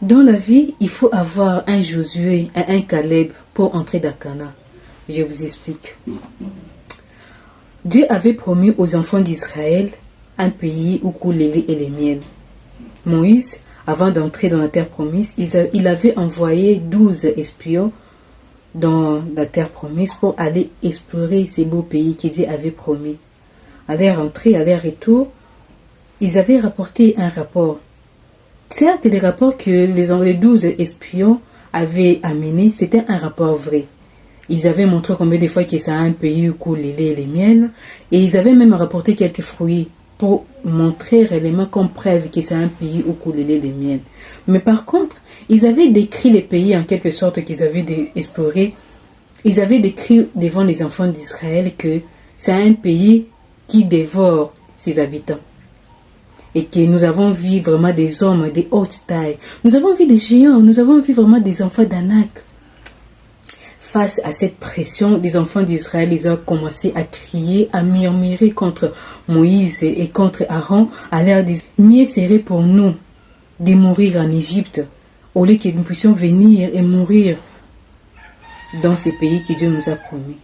Dans la vie, il faut avoir un Josué et un Caleb pour entrer dans Canaan. Je vous explique. Dieu avait promis aux enfants d'Israël un pays où coulent les laits et les miels. Moïse, avant d'entrer dans la terre promise, il avait envoyé 12 espions dans la terre promise pour aller explorer ces beaux pays que Dieu avait promis. À leur entrée, à leur retour, ils avaient rapporté un rapport. Certes, les rapports que les 12 espions avaient amenés, c'était un rapport vrai. Ils avaient montré combien de fois que c'est un pays où coulent les laits et les miels, et ils avaient même rapporté quelques fruits pour montrer réellement comme preuve que c'est un pays où coulent les laits et les miels. Mais par contre, ils avaient décrit les pays en quelque sorte qu'ils avaient explorés. Ils avaient décrit devant les enfants d'Israël que c'est un pays qui dévore ses habitants. Et que nous avons vu vraiment des hommes de haute taille. Nous avons vu des géants, nous avons vu vraiment des enfants d'Anak. Face à cette pression, les enfants d'Israël, ils ont commencé à crier, à murmurer contre Moïse et contre Aaron, à leur dire « Mieux serait pour nous de mourir en Égypte, au lieu que nous puissions venir et mourir dans ces pays que Dieu nous a promis. »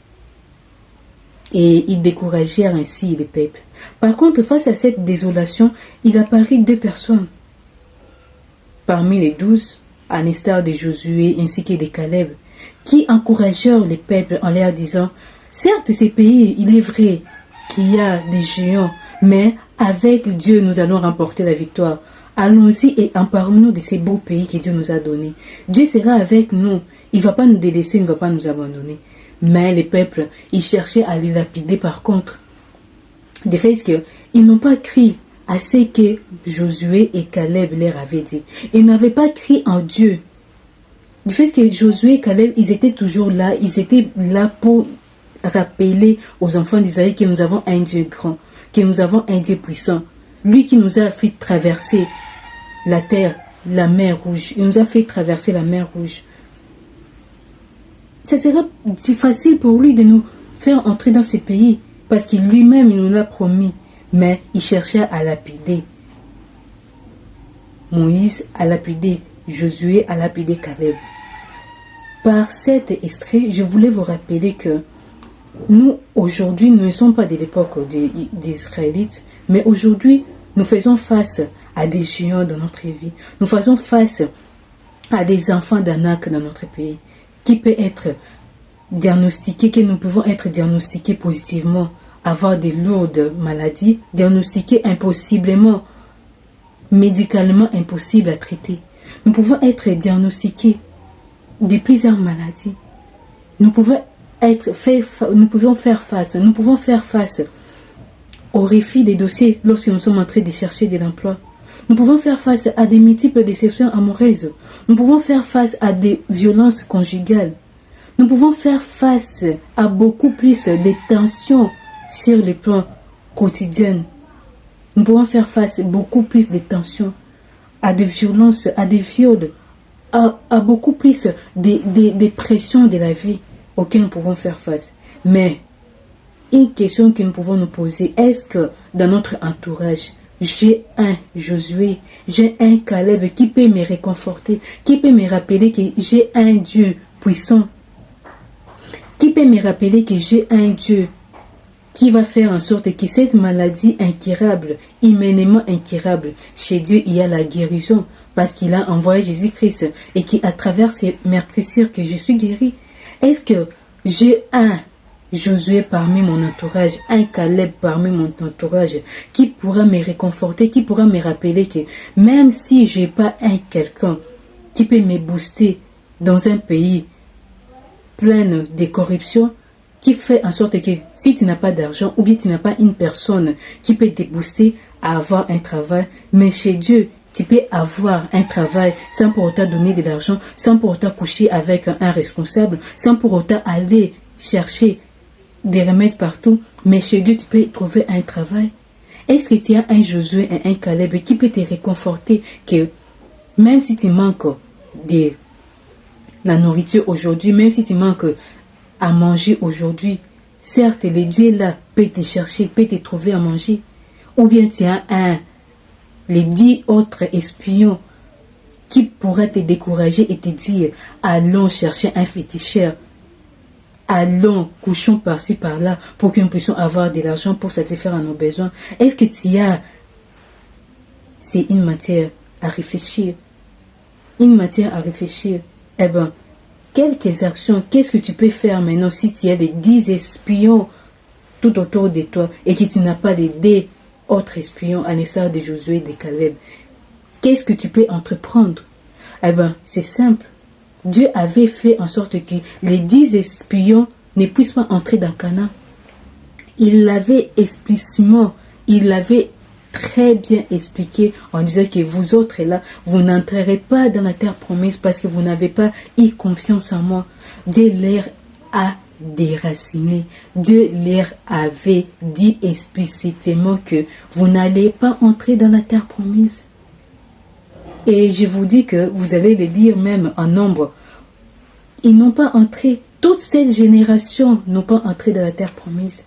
Et ils découragèrent ainsi les peuples. Par contre, face à cette désolation, il apparut 2 personnes. Parmi les 12, à l'instar de Josué ainsi que de Caleb, qui encouragèrent les peuples en leur disant « Certes, ces pays, il est vrai qu'il y a des géants, mais avec Dieu, nous allons remporter la victoire. Allons-y et emparons-nous de ces beaux pays que Dieu nous a donnés. Dieu sera avec nous. Il ne va pas nous délaisser, il ne va pas nous abandonner. » Mais les peuples, ils cherchaient à les lapider par contre. De fait qu'ils n'ont pas cru à ce que Josué et Caleb leur avaient dit. Ils n'avaient pas cru en Dieu. Du fait que Josué et Caleb, ils étaient toujours là. Ils étaient là pour rappeler aux enfants d'Israël que nous avons un Dieu grand, que nous avons un Dieu puissant. Lui qui nous a fait traverser la terre, la mer Rouge. Il nous a fait traverser la mer Rouge. Ça sera si facile pour lui de nous faire entrer dans ce pays parce qu'il lui-même il nous l'a promis, mais il cherchait à lapider Moïse, à lapider Josué, à lapider Caleb. Par cet extrait, je voulais vous rappeler que nous, aujourd'hui, nous ne sommes pas de l'époque des Israélites, mais aujourd'hui, nous faisons face à des géants dans notre vie. Nous faisons face à des enfants d'Anak dans notre pays, qui peut être diagnostiqué, que nous pouvons être diagnostiqués positivement, avoir de lourdes maladies, diagnostiquées impossiblement, médicalement impossibles à traiter. Nous pouvons être diagnostiqués de plusieurs maladies. Nous pouvons faire face au refus des dossiers lorsque nous sommes en train de chercher de l'emploi. Nous pouvons faire face à des multiples déceptions amoureuses. Nous pouvons faire face à des violences conjugales. Nous pouvons faire face à beaucoup plus de tensions sur le plan quotidien. Nous pouvons faire face à beaucoup plus de tensions, à des violences, à des viols, à beaucoup plus de pressions de la vie auxquelles nous pouvons faire face. Mais une question que nous pouvons nous poser, est-ce que dans notre entourage, j'ai un Josué, j'ai un Caleb qui peut me réconforter, qui peut me rappeler que j'ai un Dieu puissant, qui peut me rappeler que j'ai un Dieu qui va faire en sorte que cette maladie incurable, humainement incurable, chez Dieu il y a la guérison parce qu'il a envoyé Jésus-Christ et qu'à travers ces meurtrissures que je suis guéri. Est-ce que j'ai un Josué parmi mon entourage, un Caleb parmi mon entourage qui pourra me réconforter, qui pourra me rappeler que même si je n'ai pas un quelqu'un qui peut me booster dans un pays plein de corruption, qui fait en sorte que si tu n'as pas d'argent ou bien tu n'as pas une personne qui peut te booster à avoir un travail, mais chez Dieu, tu peux avoir un travail sans pour autant donner de l'argent, sans pour autant coucher avec un responsable, sans pour autant aller chercher des remèdes partout, mais chez Dieu, tu peux trouver un travail. Est-ce que tu as un Josué et un Caleb qui peut te réconforter que même si tu manques de la nourriture aujourd'hui, même si tu manques à manger aujourd'hui, certes, le Dieu là peut te chercher, peut te trouver à manger. Ou bien tu as les 10 autres espions qui pourra te décourager et te dire allons chercher un féticheur, allons couchons par-ci par-là pour que nous puissions avoir de l'argent pour satisfaire à nos besoins. Est-ce que tu as, c'est une matière à réfléchir, une matière à réfléchir. Eh bien, quelques actions, qu'est-ce que tu peux faire maintenant si tu as les 10 espions tout autour de toi et que tu n'as pas les 2 autres espions à l'instar de Josué et de Caleb? Qu'est-ce que tu peux entreprendre? Eh bien, c'est simple. Dieu avait fait en sorte que les 10 espions ne puissent pas entrer dans Canaan. Il l'avait explicitement, il l'avait très bien expliqué en disant que vous autres là, vous n'entrerez pas dans la terre promise parce que vous n'avez pas eu confiance en moi. Dieu leur a déraciné. Dieu leur avait dit explicitement que vous n'allez pas entrer dans la terre promise. Et je vous dis que vous allez les lire même en nombre. Ils n'ont pas entré. Toute cette génération n'ont pas entré dans la terre promise.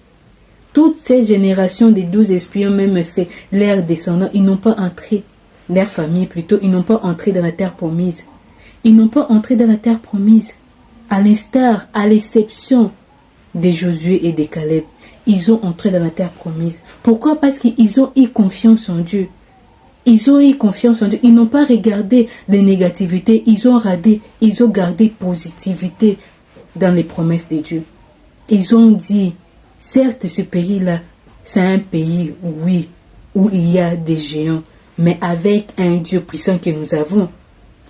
Toute cette génération des 12 espions, même c'est leurs descendants, ils n'ont pas entré. Leur famille plutôt, ils n'ont pas entré dans la terre promise. Ils n'ont pas entré dans la terre promise. À l'instar, à l'exception de Josué et de Caleb, ils ont entré dans la terre promise. Pourquoi? Parce qu'ils ont eu confiance en Dieu. Ils ont eu confiance en Dieu. Ils n'ont pas regardé les négativités. Ils ont gardé positivité dans les promesses de Dieu. Ils ont dit, certes, ce pays-là, c'est un pays, oui, où il y a des géants. Mais avec un Dieu puissant que nous avons,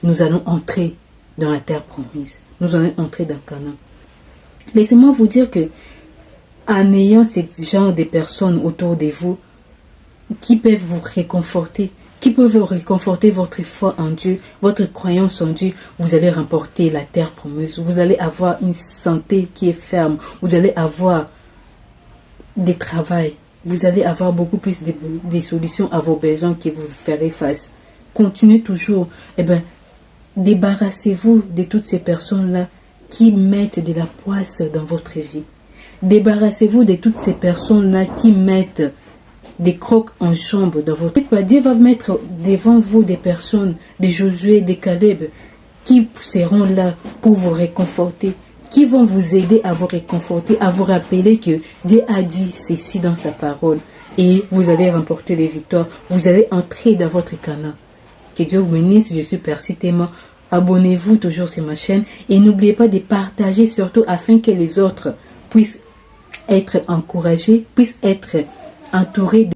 nous allons entrer dans la terre promise. Nous allons entrer dans Canaan. Laissez-moi vous dire que, en ayant ce genre de personnes autour de vous, qui peuvent vous réconforter, qui peuvent vous réconforter votre foi en Dieu, votre croyance en Dieu, vous allez remporter la terre promise. Vous allez avoir une santé qui est ferme. Vous allez avoir des travails. Vous allez avoir beaucoup plus de solutions à vos besoins que vous ferez face. Continuez toujours. Eh bien, débarrassez-vous de toutes ces personnes-là qui mettent de la poisse dans votre vie. Débarrassez-vous de toutes ces personnes-là qui mettent des crocs en chambre dans votre vie. Dieu va mettre devant vous des personnes, des Josué, des Caleb, qui seront là pour vous réconforter, qui vont vous aider à vous réconforter, à vous rappeler que Dieu a dit ceci dans sa parole. Et vous allez remporter des victoires. Vous allez entrer dans votre Canaan. Que Dieu vous bénisse. Je suis Percy Téma. Abonnez-vous toujours sur ma chaîne. Et n'oubliez pas de partager surtout afin que les autres puissent être encouragés, puissent être entourés